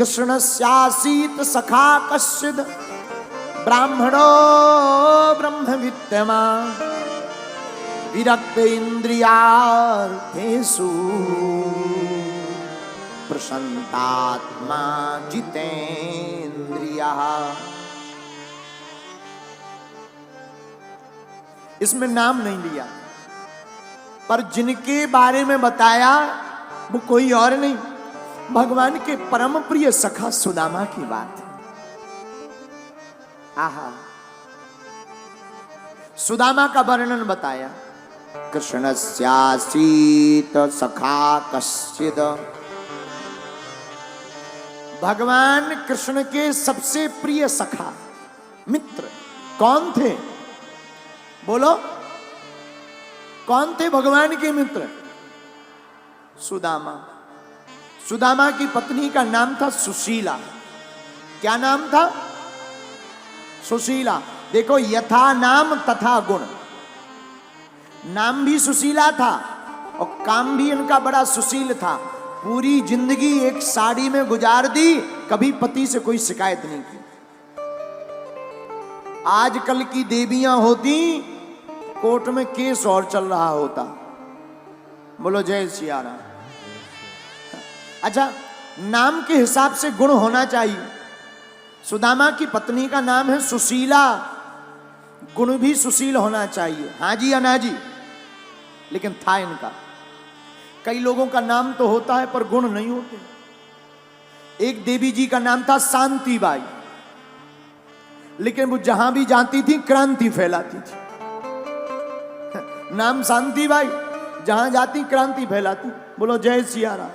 कृष्णस्यासीत सखा कश्चिद ब्राह्मणो ब्रह्मविद्यमा विरक्त इंद्रियार्थेषु प्रशांतात्मा जितेन्द्रियः। इसमें नाम नहीं लिया, पर जिनके बारे में बताया वो कोई और नहीं, भगवान के परम प्रिय सखा सुदामा की बात है। आहा, सुदामा का वर्णन बताया। कृष्णस्यासीत सखा कश्चिद, भगवान कृष्ण के सबसे प्रिय सखा मित्र कौन थे? बोलो, कौन थे भगवान के मित्र? सुदामा। सुदामा की पत्नी का नाम था सुशीला। क्या नाम था? सुशीला। देखो, यथा नाम तथा गुण। नाम भी सुशीला था और काम भी इनका बड़ा सुशील था। पूरी जिंदगी एक साड़ी में गुजार दी, कभी पति से कोई शिकायत नहीं की। आजकल की देवियां होती, कोर्ट में केस और चल रहा होता। बोलो जय सिया राम। अच्छा, नाम के हिसाब से गुण होना चाहिए। सुदामा की पत्नी का नाम है सुशीला, गुण भी सुशील होना चाहिए। हाँ जी या ना जी? लेकिन था इनका। कई लोगों का नाम तो होता है पर गुण नहीं होते। एक देवी जी का नाम था शांतिबाई, लेकिन वो जहां भी जाती थी क्रांति फैलाती थी। नाम शांतिबाई, जहां जाती क्रांति फैलाती। बोलो जय सिया राम।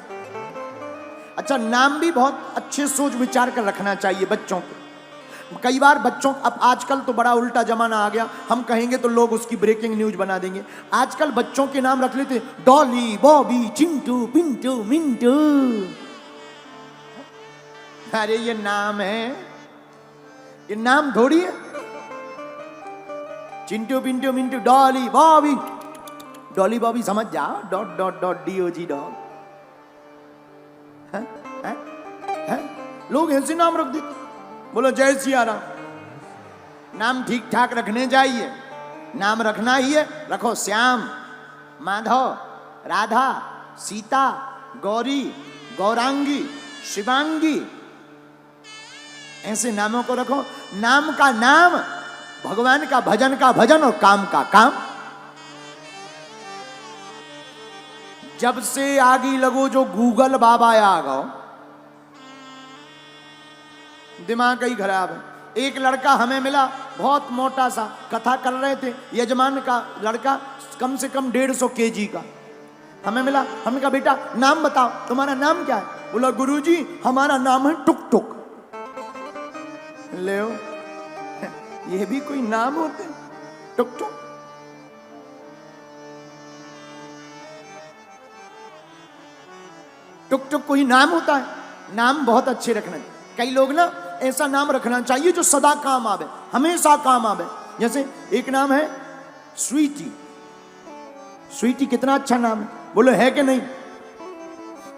अच्छा, नाम भी बहुत अच्छे सोच विचार कर रखना चाहिए बच्चों को। कई बार बच्चों, अब आजकल तो बड़ा उल्टा जमाना आ गया, हम कहेंगे तो लोग उसकी ब्रेकिंग न्यूज बना देंगे। आजकल बच्चों के नाम रख लेते, डॉली, बॉबी, चिंटू, पिंटू, मिंटू। अरे ये नाम है, ये नाम थोड़ी है। चिंटू, पिंटू, मिंटू, डॉली, बॉबी। डॉली बॉबी समझ जाओ, dot dot dot DOG dog. लोग ऐसे नाम रख देते। बोलो जय सिया राम। नाम ठीक ठाक रखने चाहिए। नाम रखना ही है, रखो श्याम, माधव, राधा, सीता, गौरी, गौरांगी, शिवांगी, ऐसे नामों को रखो। नाम का नाम, भगवान का भजन और काम का काम। जब से आगे लगो जो गूगल बाबा आ गो, दिमाग ही खराब है। एक लड़का हमें मिला, बहुत मोटा सा, कथा कर रहे थे, यजमान का लड़का, कम से कम 150 kg का हमें मिला। हमने कहा बेटा नाम बताओ, तुम्हारा नाम क्या है? बोला गुरुजी हमारा नाम है टुक टुक। ले ये भी कोई नाम होते? टुक टुक। टुक टुक कोई नाम होता है? नाम बहुत अच्छे रखना। कई लोग ना ऐसा नाम रखना चाहिए जो सदा काम आवे, हमेशा काम आवे। जैसे एक नाम है स्वीटी। स्वीटी कितना अच्छा नाम है, बोलो है कि नहीं?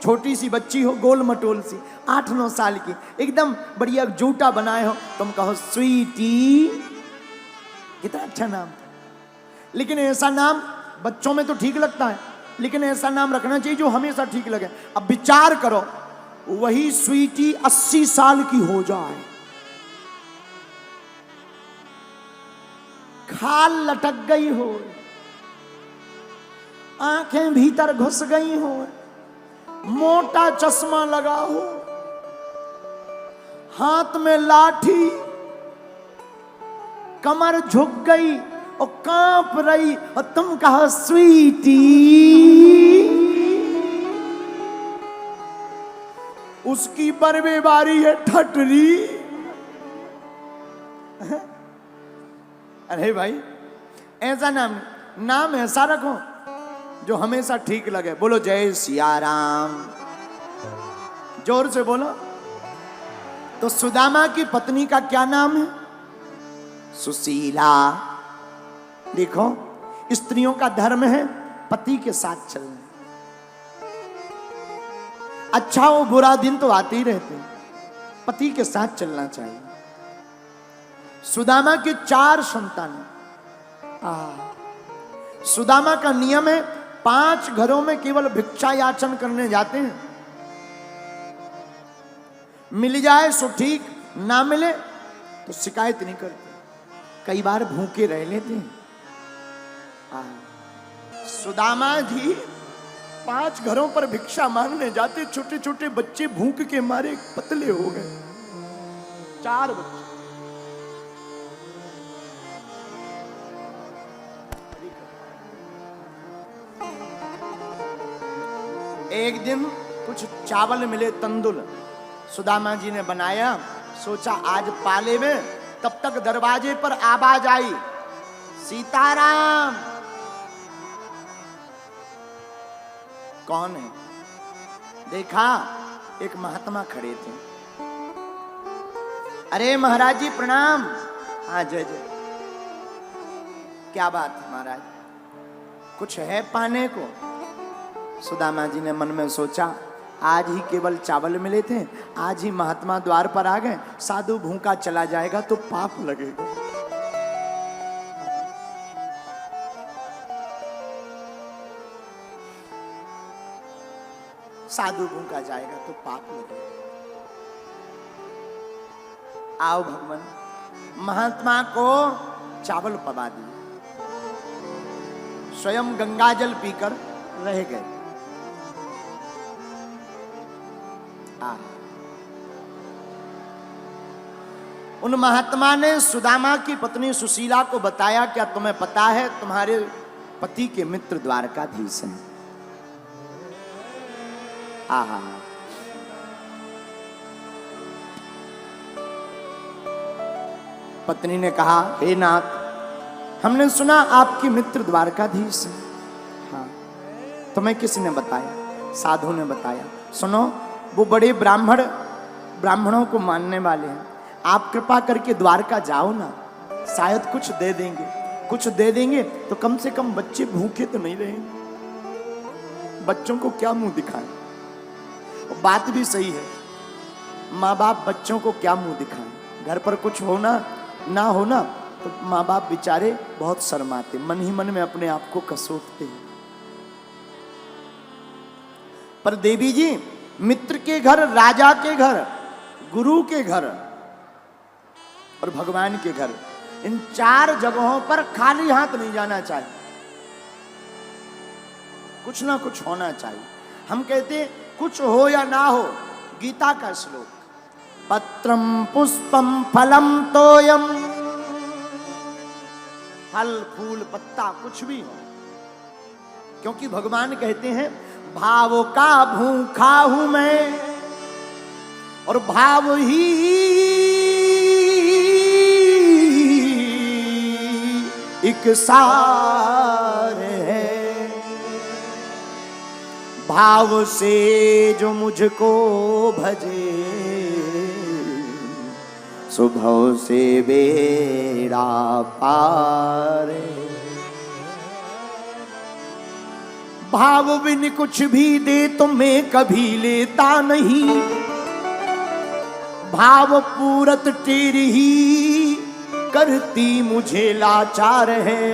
छोटी सी बच्ची हो, गोल मटोल सी, 8-9 साल की, एकदम बढ़िया जूटा बनाए हो, तुम कहो स्वीटी, कितना अच्छा नाम। लेकिन ऐसा नाम बच्चों में तो ठीक लगता है, लेकिन ऐसा नाम रखना चाहिए जो हमेशा ठीक लगे। अब विचार करो, वही स्वीटी 80 साल की हो जाए, खाल लटक गई हो, आंखें भीतर घुस गई हो, मोटा चश्मा लगा हो, हाथ में लाठी, कमर झुक गई और कांप रही, और तुम कहो स्वीटी। उसकी बरबे बारी है ठटरी। अरे भाई ऐसा नाम ऐसा रखो जो हमेशा ठीक लगे। बोलो जय सिया राम, जोर से बोलो। तो सुदामा की पत्नी का क्या नाम है? सुशीला। देखो, स्त्रियों का धर्म है पति के साथ चलना। अच्छा हो बुरा दिन तो आते ही रहते हैं, पति के साथ चलना चाहिए। सुदामा की 4 संतानें। सुदामा का नियम है 5 घरों में केवल भिक्षा याचन करने जाते हैं। मिल जाए सो ठीक, ना मिले तो शिकायत नहीं करते। कई बार भूखे रह लेते हैं। सुदामा जी 5 घरों पर भिक्षा मांगने जाते। छोटे छोटे बच्चे भूख के मारे पतले हो गए। 4 बच्चे। एक दिन कुछ चावल मिले, तंदुल सुदामा जी ने बनाया। सोचा आज पाले में। तब तक दरवाजे पर आवाज आई, सीताराम। कौन है? देखा, एक महात्मा खड़े थे। अरे महाराज जी प्रणाम। हाँ जय जय। क्या बात है महाराज, कुछ है पाने को? सुदामा जी ने मन में सोचा, आज ही केवल चावल मिले थे, आज ही महात्मा द्वार पर आ गए, साधु भूखा चला जाएगा तो पाप लगेगा। साधु भूखा जाएगा तो पाप लगेगा। आओ भगवान। महात्मा को चावल पवा दिए, स्वयं गंगा जल पीकर रह गए। उन महात्मा ने सुदामा की पत्नी सुशीला को बताया, क्या तुम्हें पता है तुम्हारे पति के मित्र द्वारकाधीश हैं? आहा। पत्नी ने कहा, हे नाथ, हमने सुना आपकी मित्र द्वारकाधीश हैं। हाँ, तुम्हें किसने बताया? साधु ने बताया। सुनो, वो बड़े ब्राह्मणों को मानने वाले हैं। आप कृपा करके द्वारका जाओ ना, शायद कुछ दे देंगे। कुछ दे देंगे तो कम से कम बच्चे भूखे तो नहीं रहेंगे। बच्चों को क्या मुंह दिखाएं? बात भी सही है, माँ बाप बच्चों को क्या मुंह दिखाएं? घर पर कुछ होना ना होना तो माँ बाप बेचारे बहुत शर्माते, मन ही मन में अपने आप को कसोटते हैं। पर देवी जी, मित्र के घर, राजा के घर, गुरु के घर और भगवान के घर, इन 4 जगहों पर खाली हाथ नहीं जाना चाहिए। कुछ ना कुछ होना चाहिए। हम कहते कुछ हो या ना हो, गीता का श्लोक, पत्रम पुष्पम फलम तोयम, फल फूल पत्ता कुछ भी हो, क्योंकि भगवान कहते हैं भाव का भूखा हूं मैं और भाव ही एक सार है। भाव से जो मुझको भजे, स्वभाव से बेड़ा पार। भाव बिन कुछ भी दे तो मैं कभी लेता नहीं, भाव पूरत तेरी ही करती मुझे लाचार है।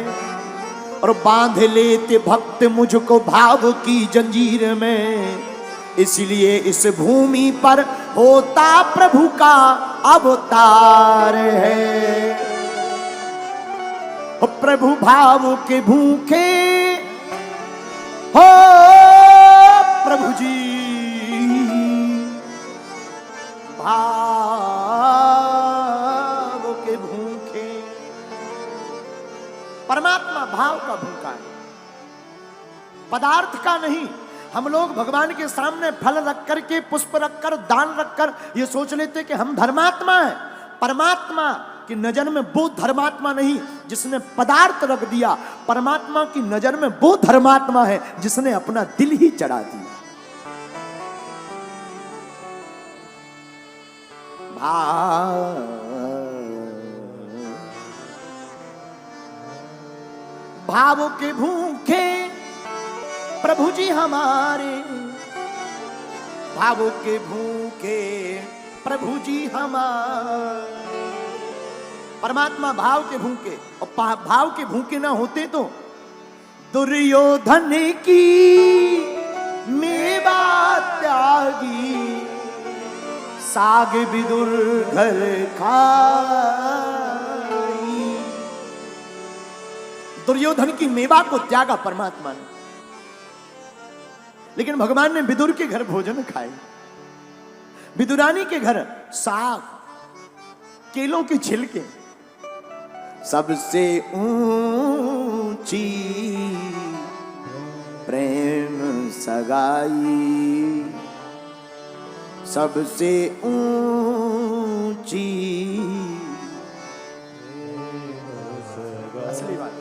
और बांध लेते भक्त मुझको भाव की जंजीर में, इसलिए इस भूमि पर होता प्रभु का अवतार है। प्रभु भाव के भूखे हो प्रभु जी, भाव के भूखे। परमात्मा भाव का भूखा है, पदार्थ का नहीं। हम लोग भगवान के सामने फल रख कर के, पुष्प रखकर, दान रखकर ये सोच लेते कि हम धर्मात्मा हैं। परमात्मा की नजर में वो धर्मात्मा नहीं जिसने पदार्थ रख दिया, परमात्मा की नजर में वो धर्मात्मा है जिसने अपना दिल ही चढ़ा दिया। भाव के भूखे प्रभु जी हमारे, भाव के भूखे प्रभु जी हमारे। परमात्मा भाव के भूखे, और भाव के भूखे ना होते तो दुर्योधन की मेवा त्यागी, साग विदुर घर खाई। दुर्योधन की मेवा को त्यागा परमात्मा ने, लेकिन भगवान ने विदुर के घर भोजन खाए। विदुरानी के घर साग, केलों के छिलके। सबसे ऊंची प्रेम सगाई, सबसे ऊंची असली बात।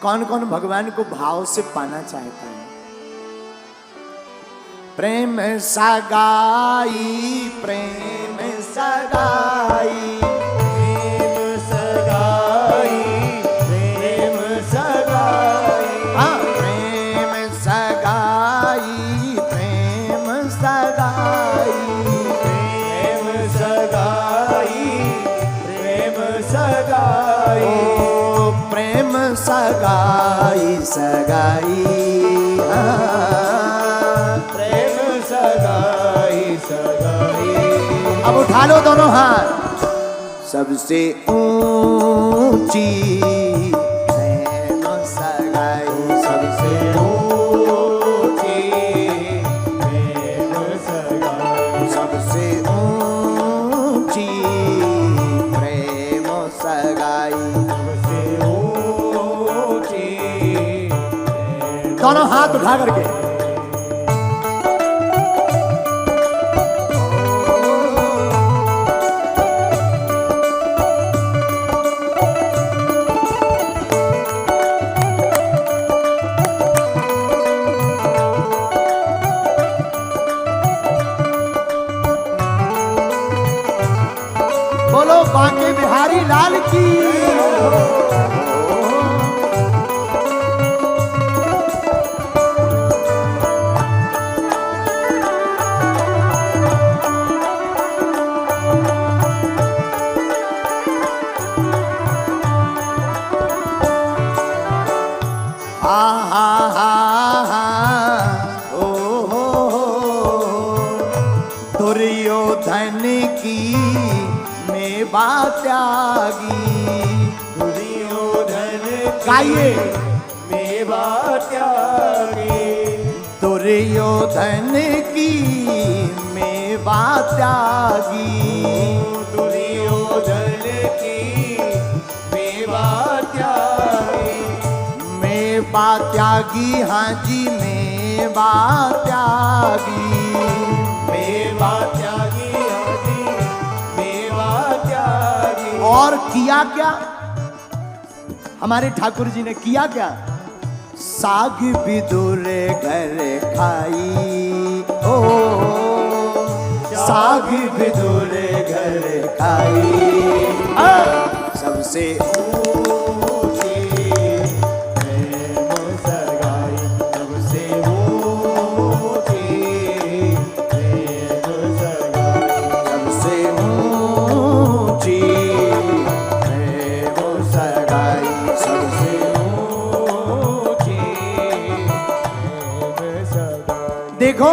कौन कौन भगवान को भाव से पाना चाहता है? प्रेम सगाई, प्रेम सगाई, प्रेम सगाई, प्रेम सगाई। हाँ, प्रेम सगाई, प्रेम सगाई, प्रेम सगाई, प्रेम सगाई। ओ प्रेम सगाई, सगाई। अब उठा लो दोनों हाथ। सबसे ऊंची प्रेम सगाई, सबसे ऊंची प्रेम सगाई, सबसे ऊंची प्रेम सगाई, सबसे ऊंची। दोनों हाथ उठा करके बोलो बांके बिहारी लाल की। दुर्योधन की मेवा त्यागी, दुर्योधन गाइए मेवा त्यागी, दुर्योधन की मेवा त्यागी, दुर्योधन की मेवा त्यागी। मेवा त्यागी, हाँ जी मेवा त्यागी, मेवा त्यागी, हाँ जी मेवा त्यागी। और किया क्या हमारे ठाकुर जी ने? किया क्या? साग विदुर घर खाई, ओ साग विदुर घर खाई। सबसे ऊंची प्रेम सगाई, सबसे ऊंची प्रेम सगाई, सबसे ऊंची प्रेम सगाई, सबसे ऊंची प्रेम सगाई। देखो,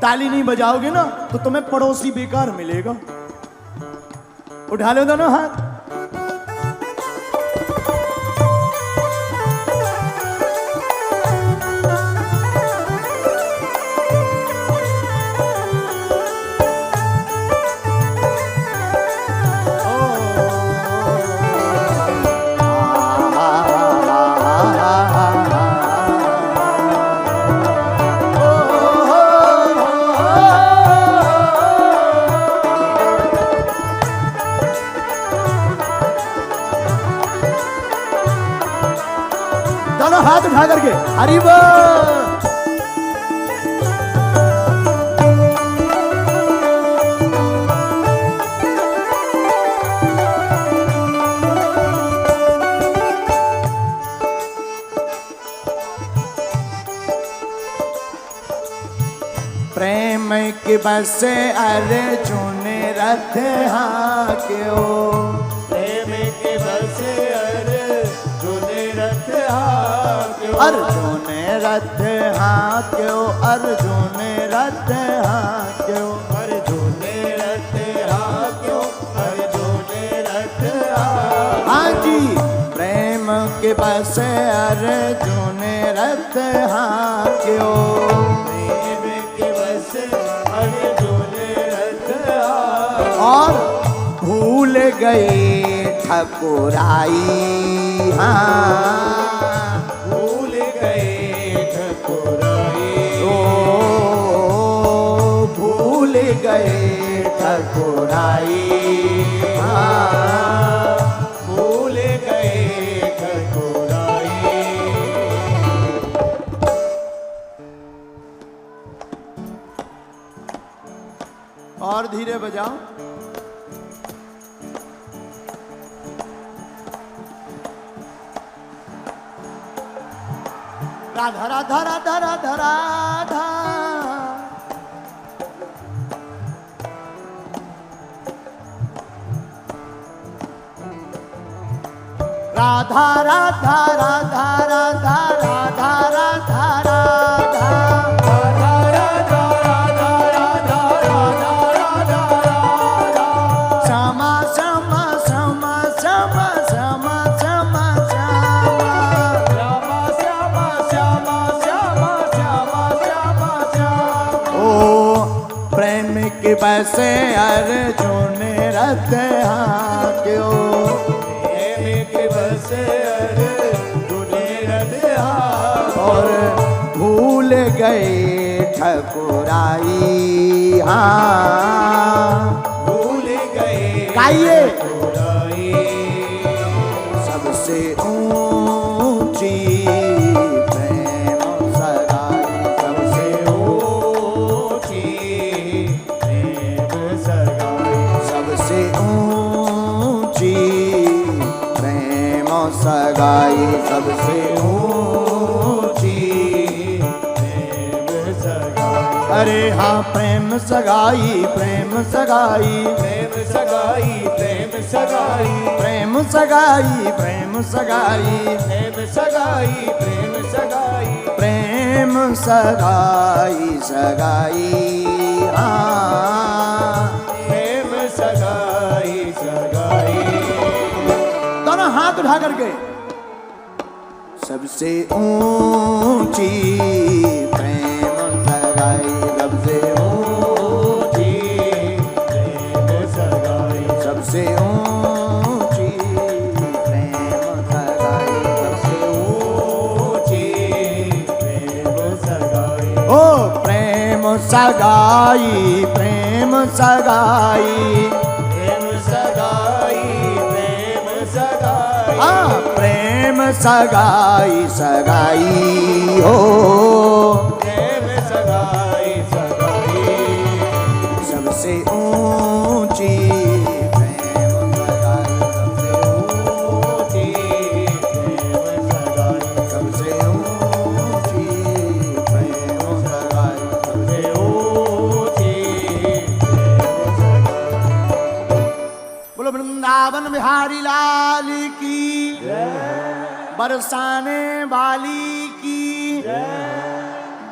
ताली नहीं बजाओगे ना तो तुम्हें पड़ोसी बेकार मिलेगा। उठा लो दोनों हाथ। दोनों हाथ उठा करके हरि बोल। के बसे अर्जुन रथ हाक्यो, प्रेम के बसे अर्जुन रथ हाक्यो, अर्जुन रथ हाक्यो, अर्जुन रथ हाक्यो, अर्जुन रथ हाक्यो, अर्जुन रथ हाक्यो। हाँ जी, प्रेम के बसे अर्जुन रथ हाक्यो, प्रेम के बसे अर्जुन रथ हाक्यो, और भूल गए ठकुराई। हाँ, भूल गए ठकुराई, ओ भूल गए ठकुराई। हाँ, भूल गए ठकुराई। और धीरे बजाओ। राधा राधा राधा राधा राधा, राधा राधा राधा राधा राधा राधा राधा, श्यामा श्यामा श्यामा श्यामा श्यामा श्यामा श्यामा। ओ प्रेम के बसे अर्जुन रथ हाक्यो, प्रेम के बसे अर्जुन रथ हाक्यो, और भूल गए ठकुराई। हाँ, भूल गए गाइए। ठकुराई। सबसे ऊंची प्रेम सगाई, सबसे ऊंची प्रेम सगाई, सबसे ऊंची प्रेम सगाई, सबसे ऊंची प्रेम सगाई। अरे हाँ, प्रेम सगाई, प्रेम सगाई, प्रेम सगाई, प्रेम सगाई, प्रेम सगाई, प्रेम सगाई, प्रेम सगाई, प्रेम सगाई, प्रेम सगाई सगाई। हाँ, प्रेम सगाई सगाई। दोनों हाथ उठा करके सबसे ऊंची प्रेम सगाई, सबसे ऊंची, प्रेम सगाई, सबसे ऊंची प्रेम सगाई, सबसे ऊंची प्रेम सगाई। ओ प्रेम सगाई, प्रेम सगाई, प्रेम सगाई, प्रेम सगाई। हाँ, प्रेम सगाई सगाई हो, प्रेम सगाई सगाई। सबसे ऊंची प्रेम सगाई, ऊंची प्रेम सगाई, सबसे ऊंची प्रेम सगाई, सबसे ऊंची प्रेम सगाई। बोलो वृंदावन बिहारी लाल की, बरसाने वाली की।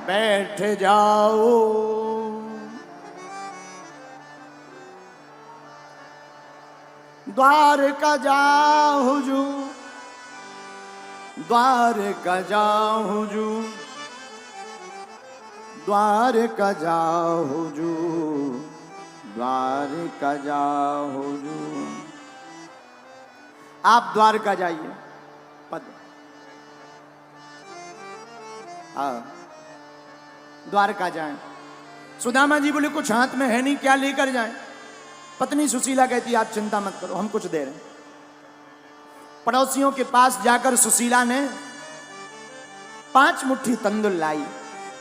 बैठ जाओ, द्वारका जाओ हुजूर, द्वारका जाओ हुजूर, द्वारका जाओ हुजूर, द्वारका जाओ हुजूर। आप द्वारका जाइए, पद द्वारका जाएं। सुदामा जी बोले कुछ हाथ में है नहीं, क्या लेकर जाएं? पत्नी सुशीला कहती आप चिंता मत करो, हम कुछ दे रहे हैं। पड़ोसियों के पास जाकर सुशीला ने 5 मुट्ठी तंदुल लाई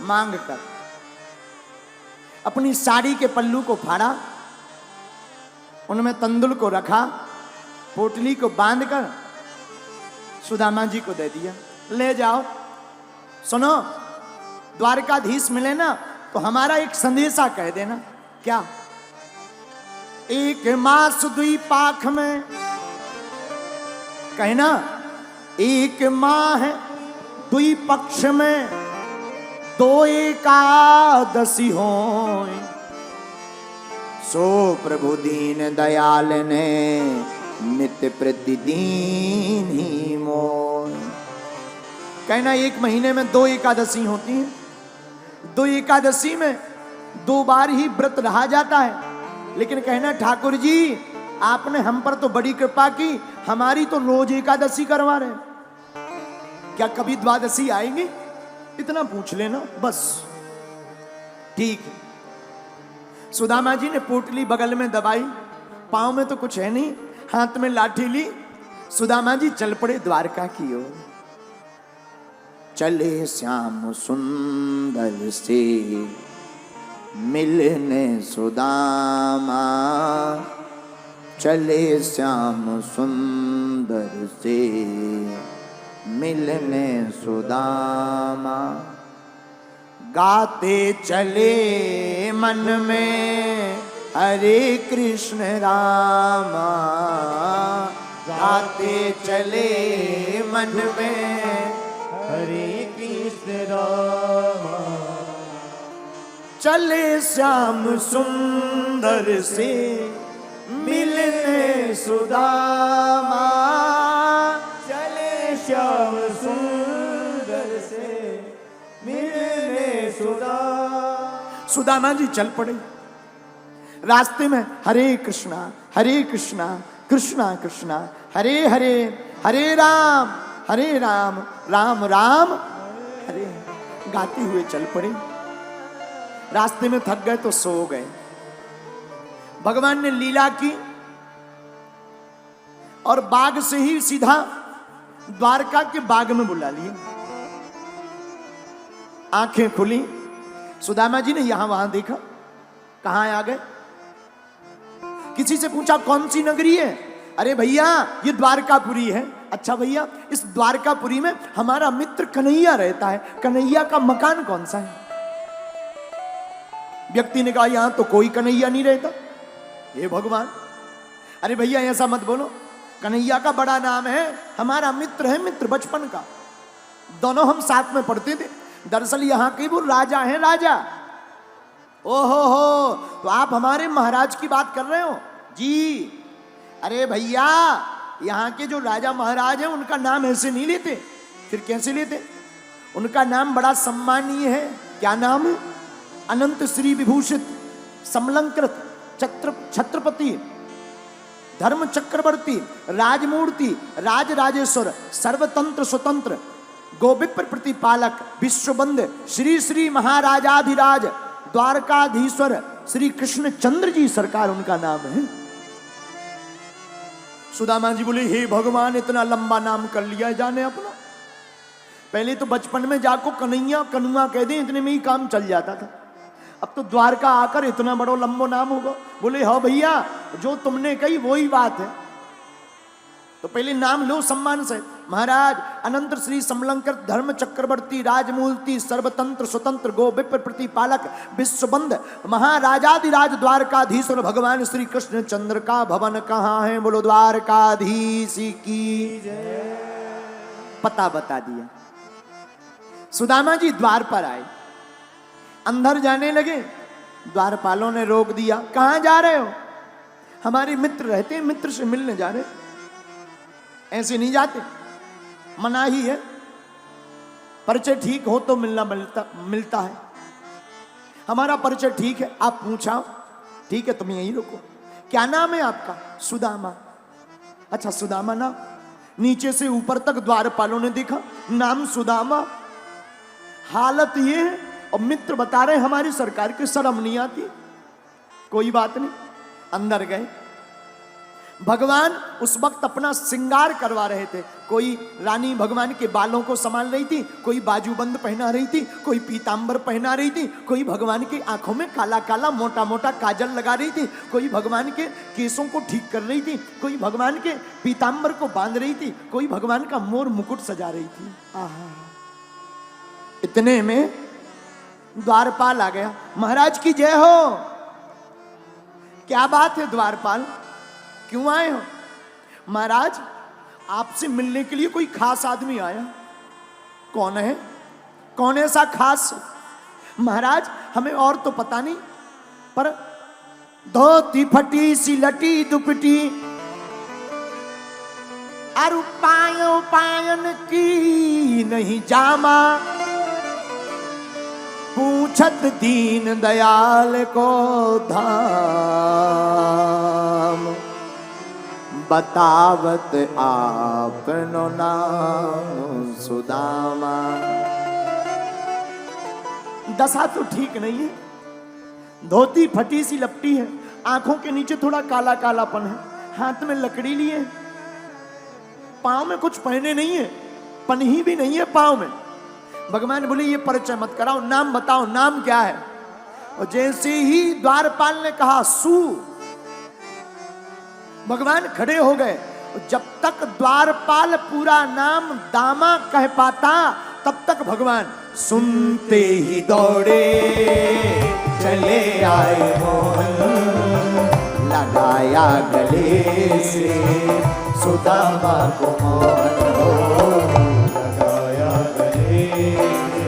मांग कर, अपनी साड़ी के पल्लू को फाड़ा, उनमें तंदुल को रखा, पोटली को बांधकर सुदामा जी को दे दिया, ले जाओ। सुनो, द्वारकाधीश मिले ना तो हमारा एक संदेशा कह देना। क्या? एक मास दुई पाख में, कहना एक माह दुई पक्ष में, दो एकादशी होय, सो प्रभु दीन दयाल ने नित्य प्रतिदिन ही मोय। कहना एक महीने में 2 एकादशी होती हैं, 2 एकादशी में 2 बार ही व्रत रहा जाता है। लेकिन कहना ठाकुर जी आपने हम पर तो बड़ी कृपा की, हमारी तो रोज एकादशी करवा रहे, क्या कभी द्वादशी आएंगी? इतना पूछ लेना बस। ठीक है। सुदामा जी ने पोटली बगल में दबाई, पांव में तो कुछ है नहीं, हाथ में लाठी ली, सुदामा जी चल पड़े द्वारका की ओर। चले श्याम सुंदर से मिलने सुदामा, चले श्याम सुंदर से मिलने सुदामा, गाते चले मन में हरे कृष्ण रामा, गाते चले मन में हरे कृष्ण रामा, चले श्याम सुंदर से मिलने सुदामा, चले श्याम सुंदर से मिलने सुदामा जी चल पड़े। रास्ते में हरे कृष्णा कृष्णा कृष्णा हरे हरे, हरे राम राम राम हरे, गाते हुए चल पड़े। रास्ते में थक गए तो सो गए। भगवान ने लीला की और बाग से ही सीधा द्वारका के बाग में बुला लिया। आंखें खुली, सुदामा जी ने यहां वहां देखा, कहां आ गए। किसी से पूछा कौन सी नगरी है? अरे भैया ये द्वारकापुरी है। अच्छा भैया इस द्वारकापुरी में हमारा मित्र कन्हैया रहता है, कन्हैया का मकान कौन सा है? व्यक्ति ने कहा यहां तो कोई कन्हैया नहीं रहता। हे भगवान, अरे भैया ऐसा मत बोलो, कन्हैया का बड़ा नाम है, हमारा मित्र है, मित्र बचपन का, दोनों हम साथ में पढ़ते थे। दरअसल यहाँ के वो राजा हैं, राजा। ओहो हो, तो आप हमारे महाराज की बात कर रहे हो? जी। अरे भैया यहाँ के जो राजा महाराज हैं उनका नाम ऐसे नहीं लेते। फिर कैसे लेते? उनका नाम बड़ा सम्मानीय है। क्या नाम है? अनंत श्री विभूषित समलंकृत छत्रपति धर्म चक्रवर्ती राजमूर्ति राजराजेश्वर सर्वतंत्र स्वतंत्र गोविप्र प्रतिपालक विश्वबंद श्री श्री महाराजाधिराज द्वारकाधीश्वर श्री कृष्ण चंद्र जी सरकार उनका नाम है। सुदामा जी बोले हे भगवान इतना लंबा नाम कर लिया जाने अपना। पहले तो बचपन में जाको कन्हैया कनुआ कह दें, इतने में ही काम चल जाता था। अब तो द्वारका आकर इतना बड़ा लंबो नाम होगा। बोले हाँ भैया जो तुमने कही वही बात है। तो पहले नाम लो सम्मान से। महाराज अनंत श्री समलंकृत धर्म चक्रवर्ती राजमूर्ति सर्वतंत्र स्वतंत्र गोविप्र प्रतिपालक विश्वबंद महाराजाधिराज द्वारकाधीश्वर भगवान श्री कृष्ण चंद्र का भवन कहाँ है? बोलो द्वारकाधीश की जय। पता बता दिया। सुदामा जी द्वार पर आए, अंदर जाने लगे। द्वारपालों ने रोक दिया। कहां जा रहे हो? हमारे मित्र रहते हैं, मित्र से मिलने जा रहे। ऐसे नहीं जाते, मनाही है। परिचय ठीक हो तो मिलता है। हमारा परिचय ठीक है, आप पूछा ठीक है तुम यहीं रुको। क्या नाम है आपका? सुदामा। अच्छा सुदामा नाम। नीचे से ऊपर तक द्वारपालों ने देखा, नाम सुदामा। हालत ये है और मित्र बता रहे हमारी सरकार की शर्म नहीं आती। कोई बात नहीं, अंदर गए। भगवान उस वक्त अपना श्रृंगार करवा रहे थे। कोई रानी भगवान के बालों को संभाल रही थी, कोई बाजूबंद पहना रही थी, कोई पीतांबर पहना रही थी, कोई भगवान की आंखों में काला काला मोटा मोटा काजल लगा रही थी, कोई भगवान के केसों को ठीक कर रही थी, कोई भगवान के पीतांबर को बांध रही थी, कोई भगवान का मोर मुकुट सजा रही थी। आहा। इतने में द्वारपाल आ गया। महाराज की जय हो। क्या बात है द्वारपाल, क्यों आए हो? महाराज आपसे मिलने के लिए कोई खास आदमी आया। कौन है? कौन ऐसा खास? महाराज हमें और तो पता नहीं, पर धोती फटी सी लटी दुपटी और पायो पायन की नहीं जामा, पूछत दीन दयाल को धाम, बतावत आपनो नाम सुदामा। दशा तो ठीक नहीं है, धोती फटी सी लपटी है, आंखों के नीचे थोड़ा काला कालापन है, हाथ में लकड़ी लिए, पांव में कुछ पहने नहीं है, पन्ही भी नहीं है पांव में। भगवान बोले ये परिचय मत कराओ, नाम बताओ, नाम क्या है? और जैसे ही द्वारपाल ने कहा सू, भगवान खड़े हो गए। जब तक द्वारपाल पूरा नाम दामा कह पाता तब तक भगवान सुनते ही दौड़े चले आए मोहन, लगाया गले से सुदामा को मोहन हो, लगाया गले से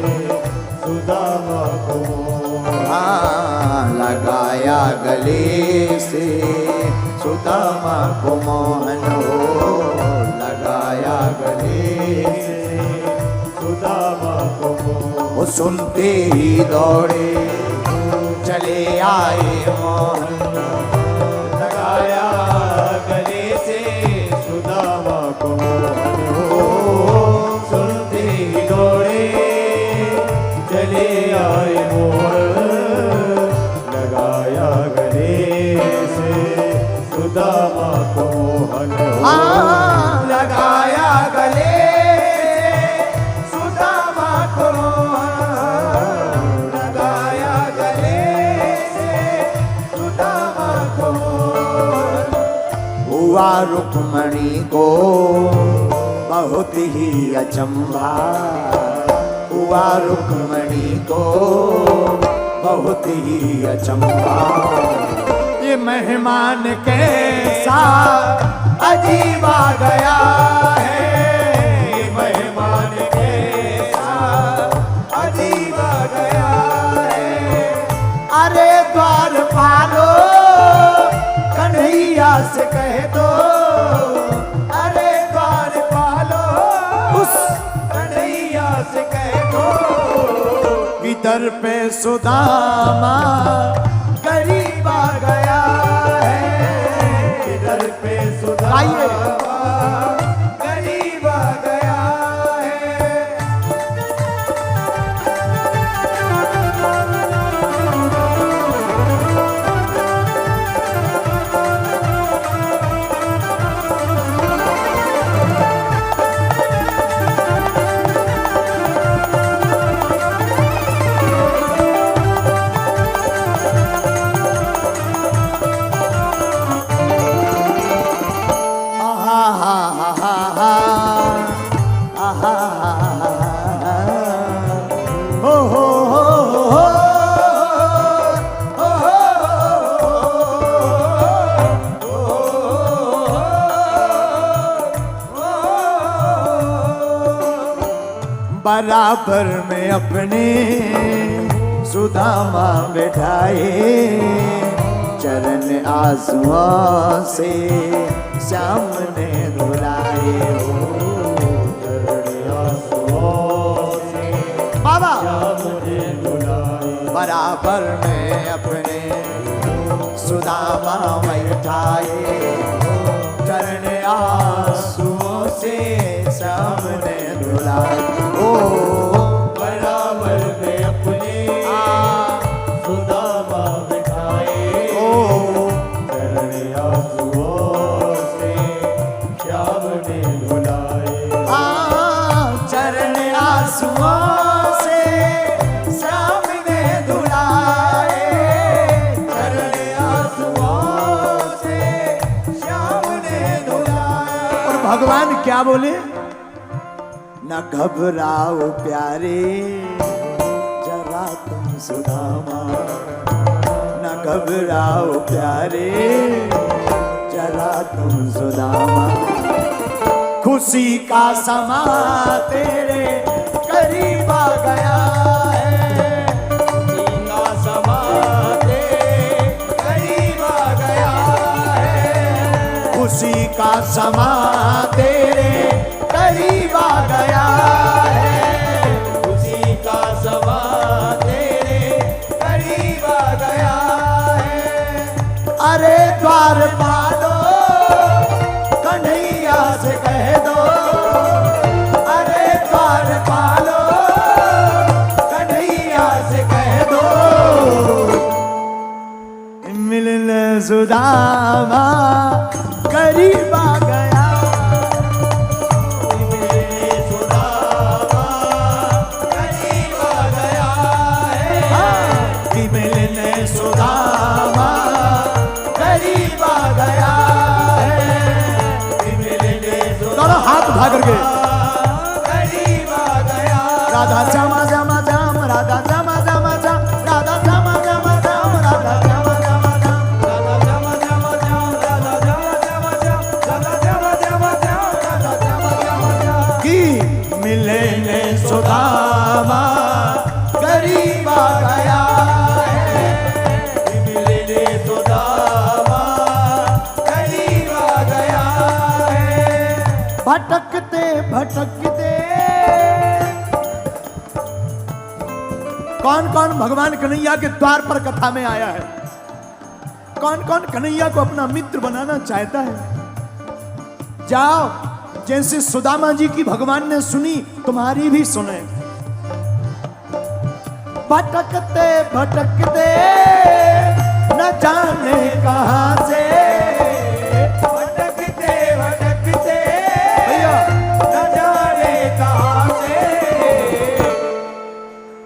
सुदामा को मोहन, लगाया गले से सुदामा को मोहन हो, लगाया गले से सुदामा को मोहन। वो सुनते ही दौड़े चले आए मोहन, लगाया गले से सुदामा को मोहन हो, सुनते ही दौड़े चले आए मोहन, लगाया गले से सुदामा को मोहन हो, लगाया गले सुदामा को मोहन, लगाया गले से सुदामा को मोहन। हुआ रुक्मणी को बहुत ही अचंभा, हुआ रुक्मणी को बहुत ही अचंभा, ये मेहमान कैसा अजीब आ गया है, ये मेहमान कैसा अजीब आ गया है। अरे द्वारपालो कन्हैया से कह दो, अरे द्वारपालो उस कन्हैया से कह दो, इधर पे सुदामा गरीब आ गया है, इधर पे सुदामा गरीब आ गया है। बराबर में अपने सुदामा बैठाए, चरण आंसुओं से श्याम ने धुलाए हो, चरण आंसुओं से बाबा श्याम ने धुलाए, बराबर में अपने सुदामा बैठाए, चरण आंसुओं से श्याम ने धुलाए। ओ बराबर में अपने सुदामा बिठाए, ओ चरण आंसुओं से श्याम ने धुलाए, चरण आंसुओं से श्याम ने धुलाए, चरण आंसुओं से श्याम ने धुलाए। और भगवान क्या बोले? न घबराओ प्यारे जरा तुम सुदामा। न घबराओ प्यारे जरा तुम सुदामा, खुशी का समा तेरे करीब आ गया है। खुशी का समा तेरे करीब आ गया है। खुशी का समा तेरे करीब आ गया है। खुशी का समा तेरे करीब आ गया है। अरे द्वार पालो कन्हैया से कह दो, अरे द्वार पालो कन्हैया से कह दो, मिलने सुदामा करीब आ गया। मिलने सुदामा करीब आ गया है। कि मिलने सुदामा करीब आ गया है। कि मिलने दोनों हाथ उठा करके करीब आ गया। राधा श्यामा श्यामा श्याम, राधा श्यामा श्यामा श्याम, राधा श्यामा श्यामा श्याम, राधा श्यामा श्यामा श्याम। राधा श्यामा श्यामा श्याम, राधा श्यामा श्यामा श्याम, राधा श्यामा श्यामा श्याम, राधा श्यामा श्यामा श्याम। कि मिलने सुदामा करीब आ गया है। कि मिलने सुदामा करीब आ गया है। भटकते भटकते कौन कौन भगवान कन्हैया के द्वार पर कथा में आया है? कौन कौन कन्हैया को अपना मित्र बनाना चाहता है? जाओ, जैसे सुदामा जी की भगवान ने सुनी, तुम्हारी भी सुने। भटकते भटकते न जाने कहां से, भटकते भटकते भैया न जाने कहां से,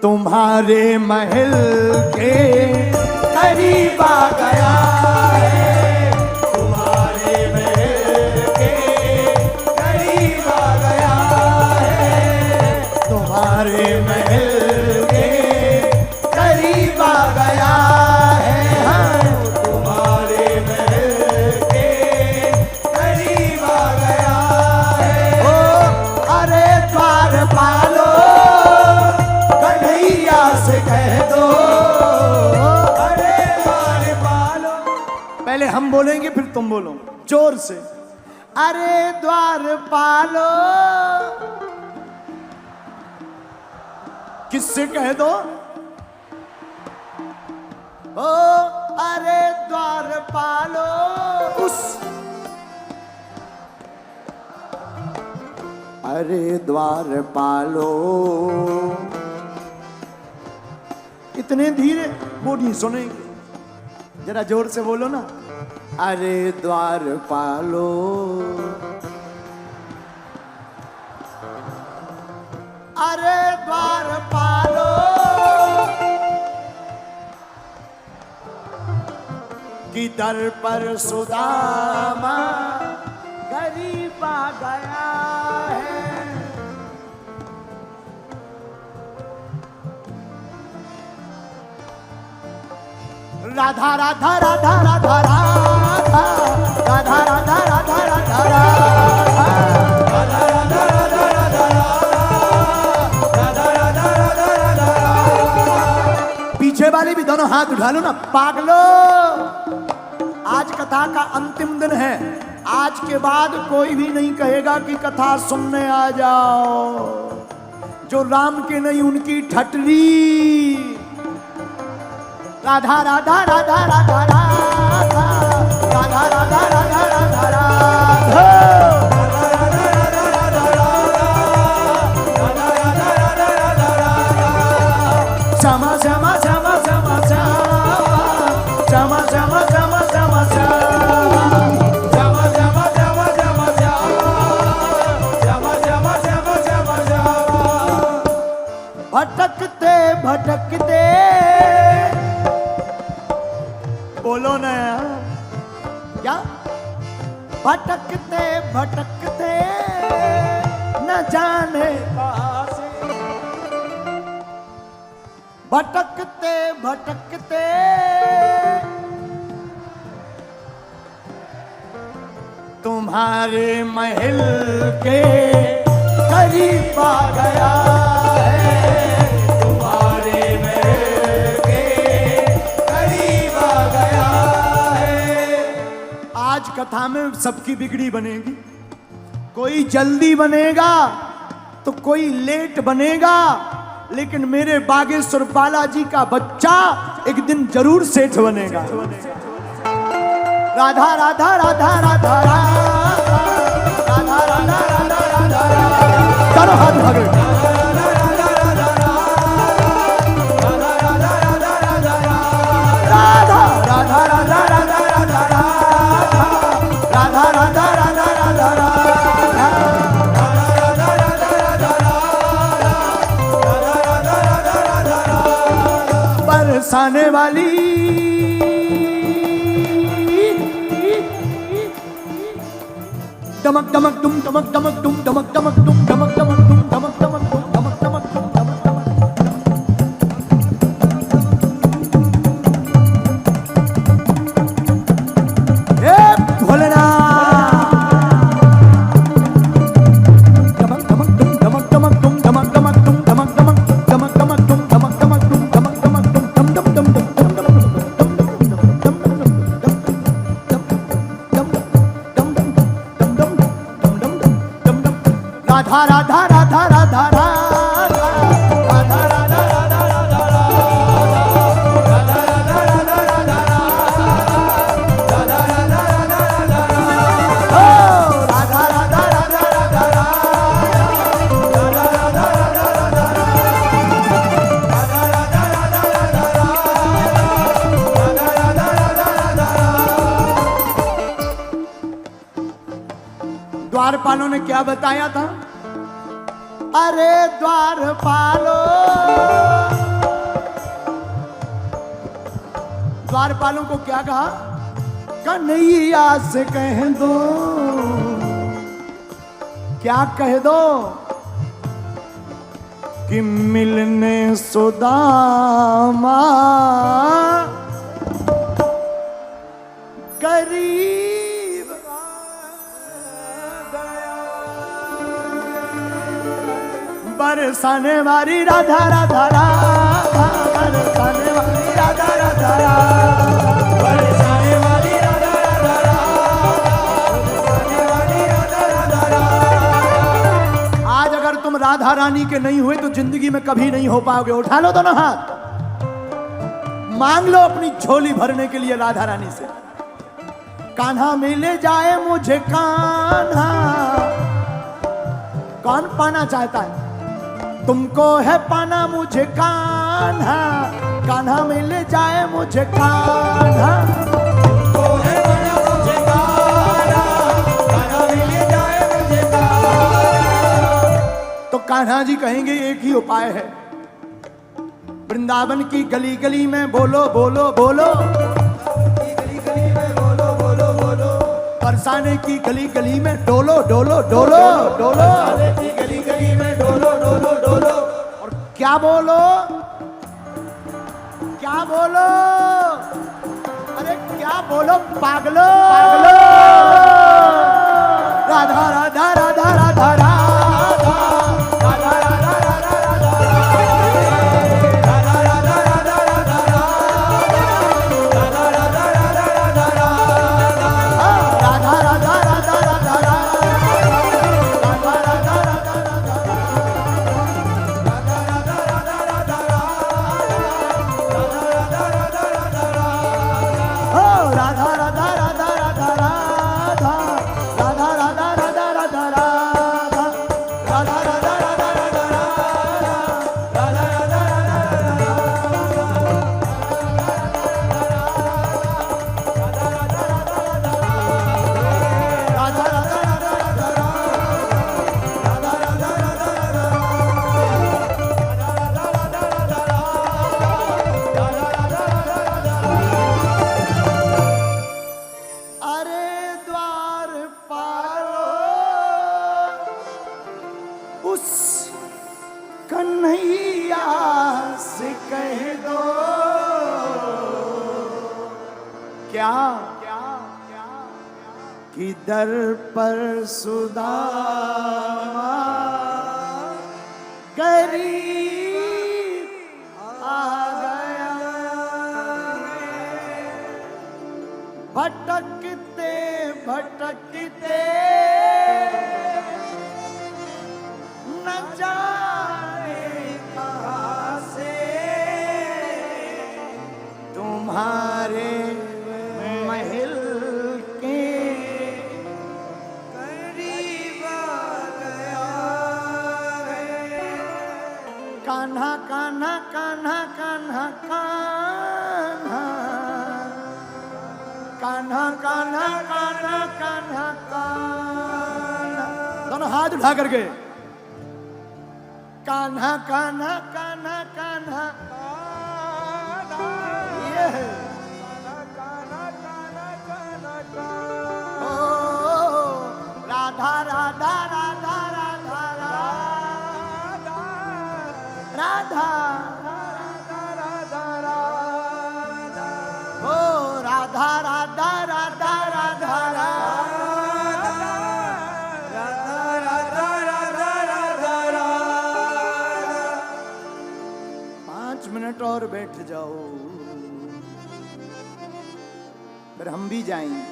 तुम्हारे महल के करीब आ गया है। तुम्हारे महल के करीब आ गया है। तुम्हारे महल के करीब आ गया है। हाँ। तुम्हारे महल के करीब आ गया है। ओ अरे द्वार पालो कन्हैया से कह दो, अरे द्वार पालो। पहले हम बोलेंगे फिर तुम बोलो जोर से। अरे द्वार पालो, किससे कह दो? ओ अरे द्वार पालो उस, अरे द्वार पालो। इतने धीरे वो नहीं सुनेंगे, जरा जोर से बोलो ना। अरे द्वार पालो, अरे द्वार पालो। कि दर पर सुदामा गरीब आ गया है। राधा राधा राधा राधा राधा, राधा राधा राधा राधा राधा, राधा राधा राधा राधा राधा, राधा राधा राधा राधा। पीछे वाले भी दोनों हाथ उठा लो ना पागलो। आज कथा का अंतिम दिन है, आज के बाद कोई भी नहीं कहेगा कि कथा सुनने आ जाओ। जो राम के नहीं उनकी ठटरी। राधा राधा राधा राधा राधा, राधा राधा राधा राधा राधा, श्यामा श्यामा श्यामा श्यामा श्यामा, श्यामा श्यामा श्यामा श्यामा श्यामा, श्यामा श्यामा श्यामा श्यामा, श्यामा श्यामा श्यामा श्यामा श्यामा। भटकते भटकते बोलो ना क्या? भटकते भटकते न जाने कहां से, भटकते भटकते तुम्हारे महल के करीब आ गया है, तुम्हारे महल के करीब आ गया है। आज कथा में सबकी बिगड़ी बनेगी, कोई जल्दी बनेगा तो कोई लेट बनेगा, लेकिन मेरे बागेश्वर बालाजी का बच्चा एक दिन जरूर सेठ बनेगा। राधा राधा राधा राधा राधा राधा राधा राधा राधा चारों हाथ भागे। राधा राधा राधा राधा राधा राधा राधा राधा राधा बरसाने वाली डमक डमक डुम डमक डमक डुम डमक डमक डुम डमक डमक डुम डमक डमक डुम डमक डमक डुम डमक डमक। हे भोलेनाथ डमक डमक डुम डमक डमक डुम डमक डमक डुम डमक डमक डमक डमक डुम डमक डमक डुम डमक डमक डुम डम डम डम डम राधा राधा राधा राधा राधा राधा राधा राधा द्वारपालों ने क्या बताया था? अरे द्वारपालो, द्वारपालों को क्या कहा? कन्हैया से कह दो, क्या कह दो? कि मिलने सुदामा करीब बरसाने वाली राधा राधा राधा बरसाने वाली राधा राधा राधा बरसाने वाली राधा राधा राधा। आज अगर तुम राधा रानी के नहीं हुए तो जिंदगी में कभी नहीं हो पाओगे। उठा लो दोनों हाथ, मांग लो अपनी झोली भरने के लिए राधा रानी से। कान्हा मिले जाए मुझे कान्हा, कौन पाना चाहता है? तुमको है पाना मुझे कान्हा, कान्हा मिल जाए मुझे कान्हा, तुमको है पाना मुझे कान्हा, कान्हा मिल जाए मुझे कान्हा। तो कान्हा जी कहेंगे एक ही उपाय है, वृंदावन की गली गली में बोलो बोलो बोलो, गली गली में बोलो बोलो बोलो, बरसाने की गली गली में डोलो डोलो डोलो डोलो, गली गली में डोलो डोलो डोलो। और क्या बोलो? क्या बोलो? अरे क्या बोलो पागलो? पागलो राधा राधा राधा राधा राधा राधा राधा उस कन्हैया से कह दो क्या कि दर पर सुदामा गरीब आ गया। भटकते भटकते न जाने कहाँ से तुम्हारे महल के करीब आ गया है। कान्हा कान्हा कान्हा कान्हा कान्हा कान्हा कान्हा कान्हा कान्हा कान्हा, दोनों हाथ उठा करके कान्हा कान्हा कान्हा कान्हा ये है। ओ राधा राधा राधा राधा राधा ओ राधा राधा राधा राधा 5 मिनट और बैठ जाओ, फिर हम भी जाएंगे।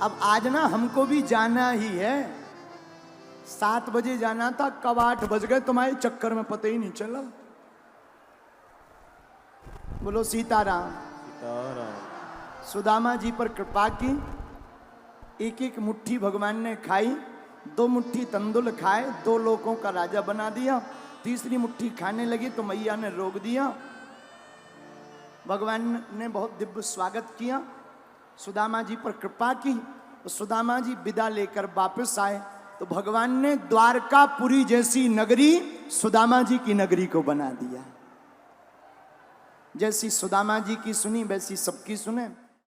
अब आज ना हमको भी जाना ही है। 7 बजे जाना था, कब 8 बज गए तुम्हारे चक्कर में पता ही नहीं चला। बोलो सीताराम। सुदामा जी पर कृपा की, एक एक मुट्ठी भगवान ने खाई, 2 मुट्ठी तंदुल खाए, 2 लोगों का राजा बना दिया। तीसरी मुट्ठी खाने लगी तो मैया ने रोक दिया। भगवान ने बहुत दिव्य स्वागत किया, सुदामा जी पर कृपा की। तो सुदामा जी विदा लेकर वापस आए तो भगवान ने द्वारकापुरी जैसी नगरी सुदामा जी की नगरी को बना दिया। जैसी सुदामा जी की सुनी वैसी सबकी सुने।